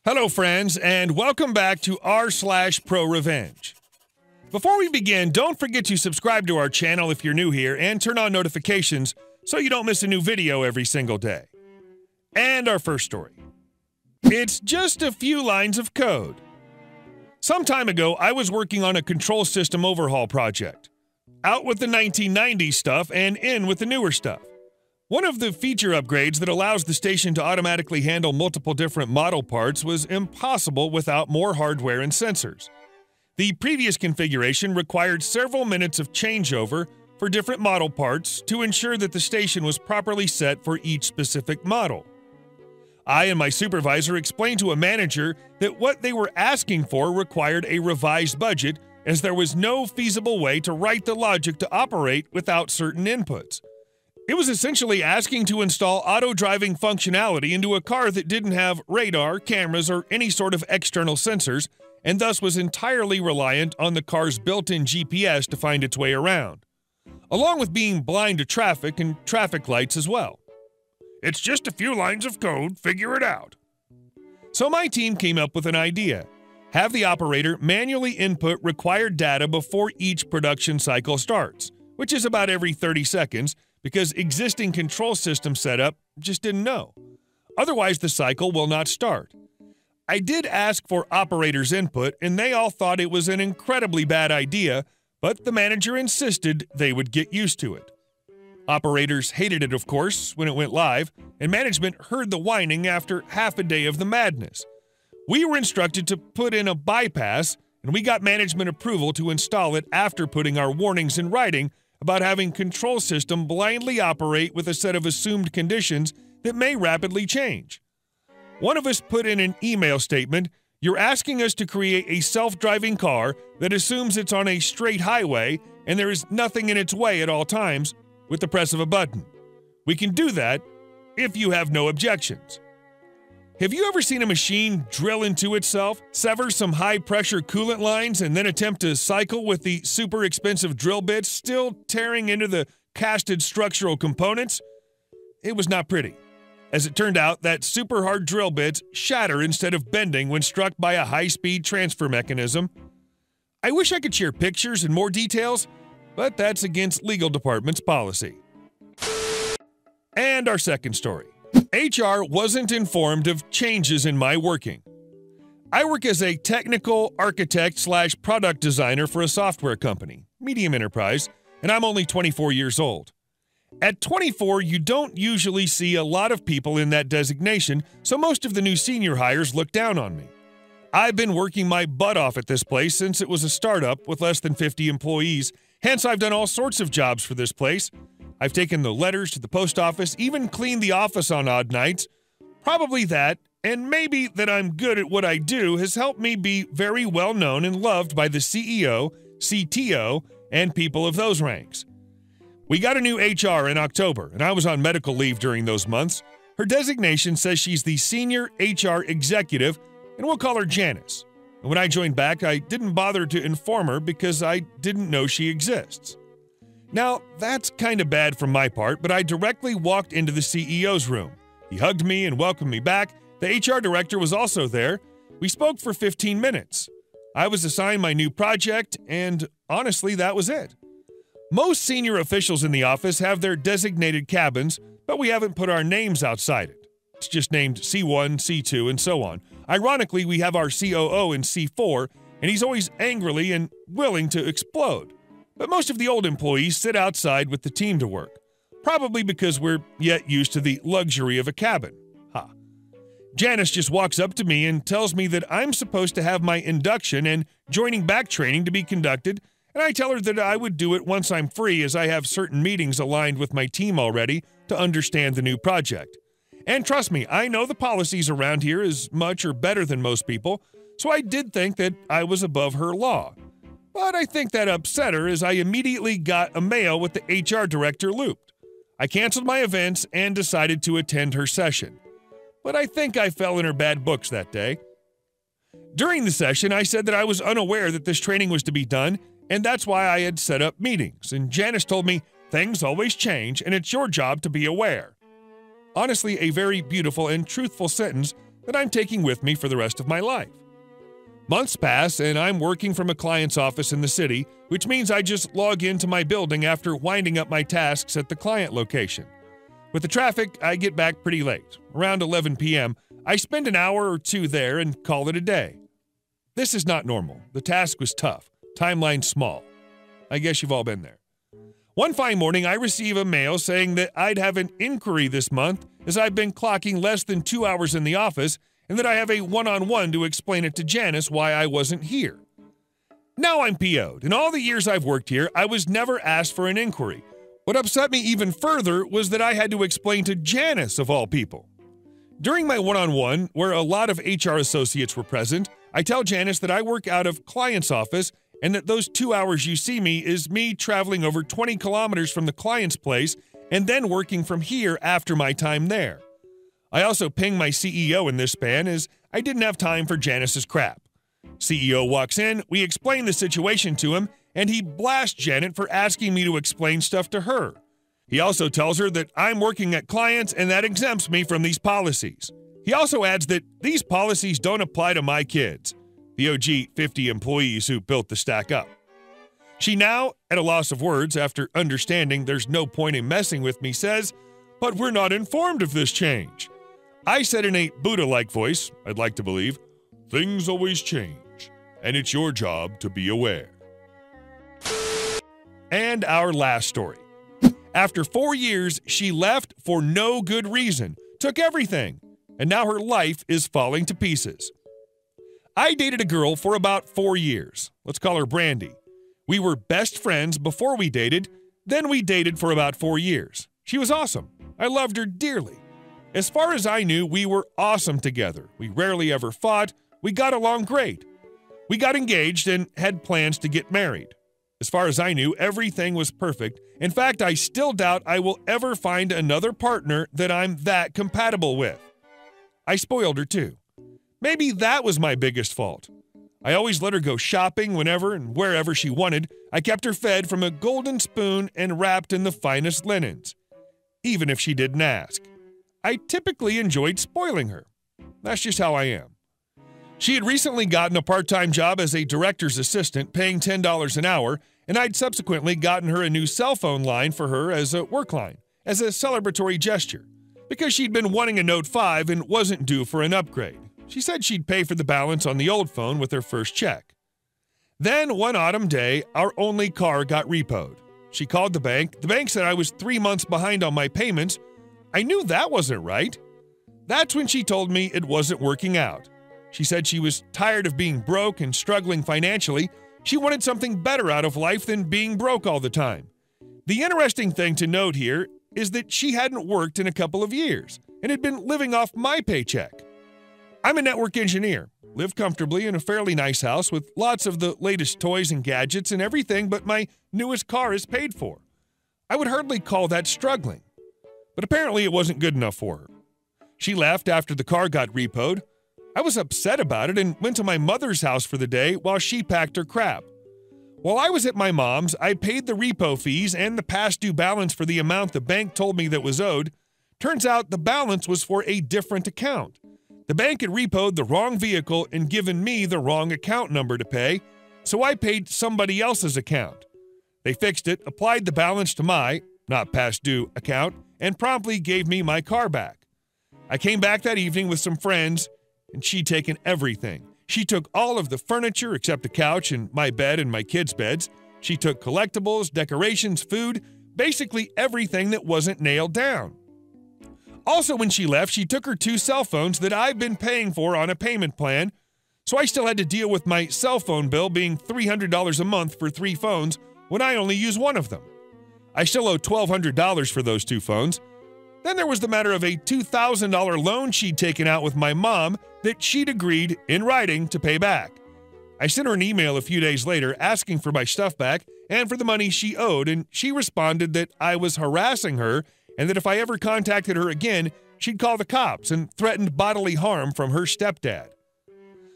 Hello, friends, and welcome back to r/ProRevenge. Before we begin, don't forget to subscribe to our channel if you're new here and turn on notifications so you don't miss a new video every single day. And our first story. It's just a few lines of code. Some time ago, I was working on a control system overhaul project. Out with the 1990s stuff and in with the newer stuff. One of the feature upgrades that allows the station to automatically handle multiple different model parts was impossible without more hardware and sensors. The previous configuration required several minutes of changeover for different model parts to ensure that the station was properly set for each specific model. I and my supervisor explained to a manager that what they were asking for required a revised budget, as there was no feasible way to write the logic to operate without certain inputs. It was essentially asking to install auto-driving functionality into a car that didn't have radar, cameras, or any sort of external sensors, and thus was entirely reliant on the car's built-in GPS to find its way around, along with being blind to traffic and traffic lights as well. It's just a few lines of code, figure it out. So my team came up with an idea. Have the operator manually input required data before each production cycle starts, which is about every 30 seconds, because existing control system setup just didn't know. Otherwise, the cycle will not start. I did ask for operators' input, and they all thought it was an incredibly bad idea, but the manager insisted they would get used to it. Operators hated it, of course, when it went live, and management heard the whining after half a day of the madness. We were instructed to put in a bypass, and we got management approval to install it after putting our warnings in writing about having control system blindly operate with a set of assumed conditions that may rapidly change. One of us put in an email statement, "You're asking us to create a self-driving car that assumes it's on a straight highway and there is nothing in its way at all times with the press of a button. We can do that if you have no objections." Have you ever seen a machine drill into itself, sever some high-pressure coolant lines, and then attempt to cycle with the super expensive drill bits still tearing into the casted structural components? It was not pretty. As it turned out, that super hard drill bits shatter instead of bending when struck by a high-speed transfer mechanism. I wish I could share pictures and more details, but that's against legal department's policy. And our second story. HR wasn't informed of changes in my working. I work as a technical architect/product designer for a software company, medium enterprise, and I'm only 24 years old. At 24, you don't usually see a lot of people in that designation, so most of the new senior hires look down on me. I've been working my butt off at this place since it was a startup with less than 50 employees, hence I've done all sorts of jobs for this place. I've taken the letters to the post office, even cleaned the office on odd nights. Probably that, and maybe that I'm good at what I do, has helped me be very well known and loved by the CEO, CTO, and people of those ranks. We got a new HR in October, and I was on medical leave during those months. Her designation says she's the Senior HR Executive, and we'll call her Janice. And when I joined back, I didn't bother to inform her because I didn't know she exists. Now, that's kind of bad from my part, but I directly walked into the CEO's room. He hugged me and welcomed me back. The HR director was also there. We spoke for 15 minutes. I was assigned my new project, and honestly, that was it. Most senior officials in the office have their designated cabins, but we haven't put our names outside it. It's just named C1, C2, and so on. Ironically, we have our COO in C4, and he's always angrily and willing to explode. But most of the old employees sit outside with the team to work, probably because we're yet used to the luxury of a cabin. Ha. Janice just walks up to me and tells me that I'm supposed to have my induction and joining back training to be conducted, and I tell her that I would do it once I'm free, as I have certain meetings aligned with my team already to understand the new project. And trust me, I know the policies around here as much or better than most people, so I did think that I was above her law. But I think that upset her, as I immediately got a mail with the HR director looped. I canceled my events and decided to attend her session. But I think I fell in her bad books that day. During the session, I said that I was unaware that this training was to be done, and that's why I had set up meetings. And Janice told me, "Things always change, and it's your job to be aware." Honestly, a very beautiful and truthful sentence, that I'm taking with me for the rest of my life. Months pass, and I'm working from a client's office in the city, which means I just log into my building after winding up my tasks at the client location. With the traffic, I get back pretty late. Around 11 p.m., I spend an hour or two there and call it a day. This is not normal. The task was tough. Timeline small. I guess you've all been there. One fine morning, I receive a mail saying that I'd have an inquiry this month as I've been clocking less than 2 hours in the office and that I have a one-on-one to explain it to Janice why I wasn't here. Now I'm PO'd. In all the years I've worked here, I was never asked for an inquiry. What upset me even further was that I had to explain to Janice, of all people. During my one-on-one, where a lot of HR associates were present, I tell Janice that I work out of client's office and that those 2 hours you see me is me traveling over 20 kilometers from the client's place and then working from here after my time there. I also ping my CEO in this span as I didn't have time for Janice's crap. CEO walks in, we explain the situation to him, and he blasts Janet for asking me to explain stuff to her. He also tells her that I'm working at clients and that exempts me from these policies. He also adds that these policies don't apply to my kids, the OG 50 employees who built the stack up. She now, at a loss of words after understanding there's no point in messing with me, says, "But we're not informed of this change." I said in a Buddha-like voice, I'd like to believe, "Things always change, and it's your job to be aware." And our last story. After 4 years, she left for no good reason, took everything, and now her life is falling to pieces. I dated a girl for about 4 years. Let's call her Brandy. We were best friends before we dated, then we dated for about 4 years. She was awesome. I loved her dearly. As far as I knew, we were awesome together. We rarely ever fought. We got along great. We got engaged and had plans to get married. As far as I knew, everything was perfect. In fact, I still doubt I will ever find another partner that I'm that compatible with. I spoiled her too. Maybe that was my biggest fault. I always let her go shopping whenever and wherever she wanted. I kept her fed from a golden spoon and wrapped in the finest linens, even if she didn't ask. I typically enjoyed spoiling her. That's just how I am. She had recently gotten a part-time job as a director's assistant, paying $10 an hour, and I'd subsequently gotten her a new cell phone line for her as a work line, as a celebratory gesture, because she'd been wanting a Note 5 and wasn't due for an upgrade. She said she'd pay for the balance on the old phone with her first check. Then, one autumn day, our only car got repoed. She called the bank. The bank said I was 3 months behind on my payments. I knew that wasn't right. That's when she told me it wasn't working out. She said she was tired of being broke and struggling financially. She wanted something better out of life than being broke all the time. The interesting thing to note here is that she hadn't worked in a couple of years and had been living off my paycheck. I'm a network engineer, live comfortably in a fairly nice house with lots of the latest toys and gadgets and everything, but my newest car is paid for. I would hardly call that struggling. But apparently it wasn't good enough for her. She left after the car got repoed. I was upset about it and went to my mother's house for the day while she packed her crap. While I was at my mom's, I paid the repo fees and the past due balance for the amount the bank told me that was owed. Turns out the balance was for a different account. The bank had repoed the wrong vehicle and given me the wrong account number to pay, so I paid somebody else's account. They fixed it, applied the balance to my, not past due, account, and promptly gave me my car back. I came back that evening with some friends, and she'd taken everything. She took all of the furniture except a couch and my bed and my kids' beds. She took collectibles, decorations, food, basically everything that wasn't nailed down. Also, when she left, she took her 2 cell phones that I've been paying for on a payment plan, so I still had to deal with my cell phone bill being $300 a month for 3 phones when I only use one of them. I still owe $1,200 for those 2 phones. Then there was the matter of a $2,000 loan she'd taken out with my mom that she'd agreed, in writing, to pay back. I sent her an email a few days later asking for my stuff back and for the money she owed, and she responded that I was harassing her and that if I ever contacted her again, she'd call the cops and threatened bodily harm from her stepdad.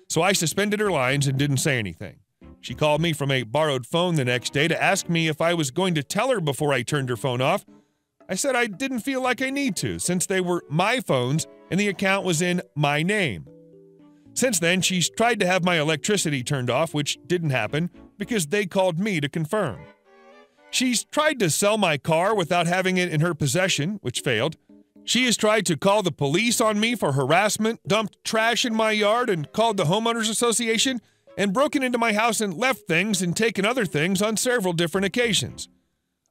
So I suspended her lines and didn't say anything. She called me from a borrowed phone the next day to ask me if I was going to tell her before I turned her phone off. I said I didn't feel like I need to, since they were my phones and the account was in my name. Since then, she's tried to have my electricity turned off, which didn't happen because they called me to confirm. She's tried to sell my car without having it in her possession, which failed. She has tried to call the police on me for harassment, dumped trash in my yard, and called the homeowners association, and broken into my house and left things and taken other things on several different occasions.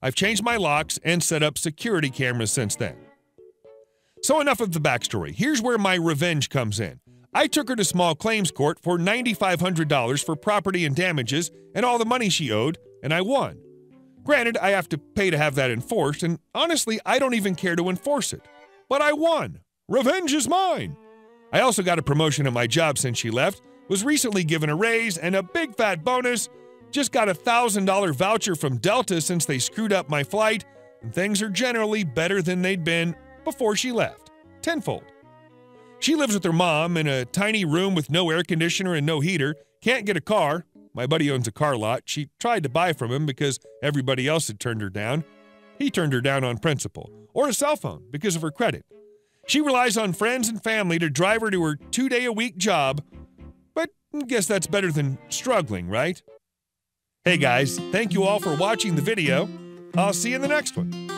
I've changed my locks and set up security cameras since then. So enough of the backstory. Here's where my revenge comes in. I took her to small claims court for $9,500 for property and damages and all the money she owed, and I won. Granted, I have to pay to have that enforced, and honestly, I don't even care to enforce it. But I won. Revenge is mine. I also got a promotion at my job since she left, was recently given a raise, and a big fat bonus. Just got a $1,000 voucher from Delta since they screwed up my flight, and things are generally better than they'd been before she left. Tenfold. She lives with her mom in a tiny room with no air conditioner and no heater, can't get a car. My buddy owns a car lot. She tried to buy from him because everybody else had turned her down. He turned her down on principle. Or a cell phone because of her credit. She relies on friends and family to drive her to her 2-day-a-week job, but I guess that's better than struggling, right? Hey guys, thank you all for watching the video. I'll see you in the next one.